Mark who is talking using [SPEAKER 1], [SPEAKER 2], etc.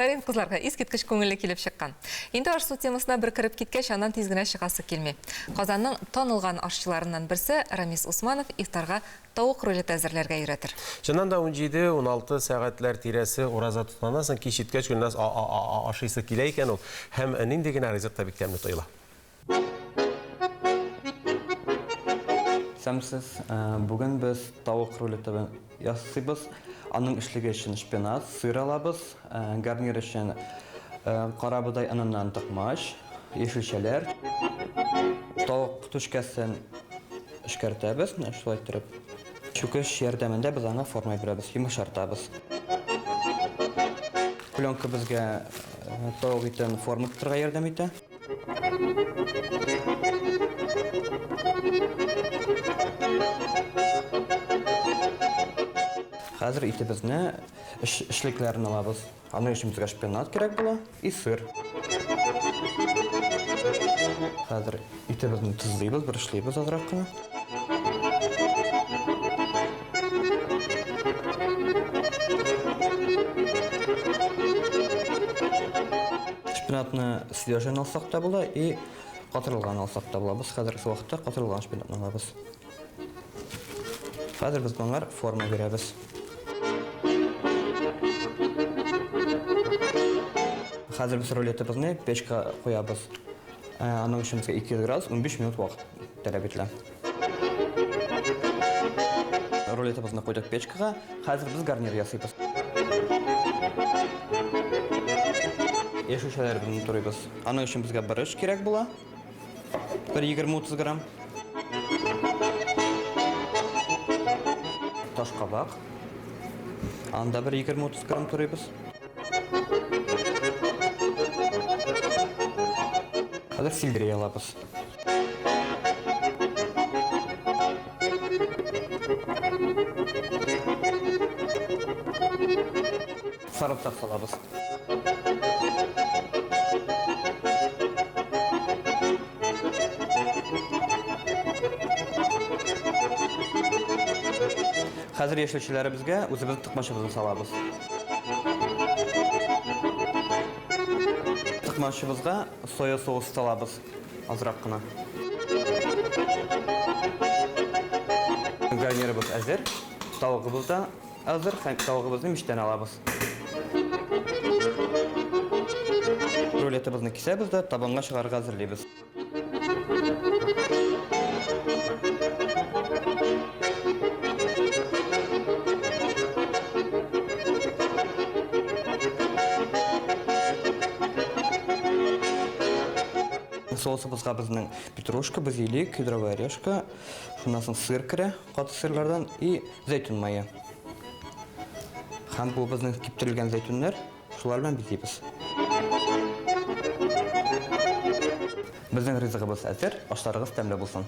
[SPEAKER 1] Бәрін қызларға искеткіш көңілі келіп шыққан. Енді аш су темасына бір кіріп кеткеш, анан тезгіне шығасы келме. Қазанның танылған ашчыларынан бірсі Рамис Усманов ифтарға тауық рулет әзірлерге үйретір.
[SPEAKER 2] Жынан да 17-16 сағатлар тиресі ораза тұтанасың, кешеткеш күннәс ашысы келе екен ол. Хәм әнін деген әрізет табик тәмні тойла.
[SPEAKER 3] Сәмсіз, бүгін біз тауық рулеті ясысыбыз. Аның ішлігі үшін шпинат, сыр алабыз, гарнир үшін қарабыдай анынан тықмаш, ешілшелер. Тауық түшкәсін үшкәртәбіз, шулай тұрып. Чүкіш ярдәмінде біз аңа формай бірәбіз, емішартабыз. Пленка бізге тауық етін форма тұтырға ярдәм еті. Қазір итебізні ішіліклерін алабыз. Аның үшін бізге шпинат керек бұла, и сыр. Қазір итебізні тұзлейбіз, бір ішлейбіз азырақ қана. Шпинатны свежен алсақ та бұла, и қатырылған алсақ та бұла. Біз қазір уақытта қатырылған шпинатны алабыз. Қазір біз бұңар форма береміз. Қазір біз рулетімізді пешқа қоябыз. Аның үшін бізге 200 градус 15 минут уақыт тәлеп етілі. Рулетімізді қойдық пешкаға. Қазір біз гарнир ясыйбыз. Ешушелер біздің тұрайбыз. Аның үшін бізге біріш керек бұла. Бір 20-30 грамм. Таш қабақ. Анда бір 20-30 грамм тұрайбыз. Қазір сельдерей алабыз. Сарымсақ салабыз. Қазір ешілшілері бізге өзіміздің тұқмашымызды салабыз. Тұқмашымызға соя соус салабыз, азырақ қына. Гарниріміз әзір, тауығымыз да әзір, тауығымызды миштен алабыз. Рулетімізді кесебіз де табанға шығарға әзірлейбіз. Соусымызға біздің петрушка, базилик, кедровая орешка, шунасын сыр кірі, қаты сырлардан и зәйтүн майы. Һәм бұл біздің кептірілген зәйтүнлер, шулармен безейбіз. Біздің ризығыбыз әзір, ашларығыз тәмлі болсын.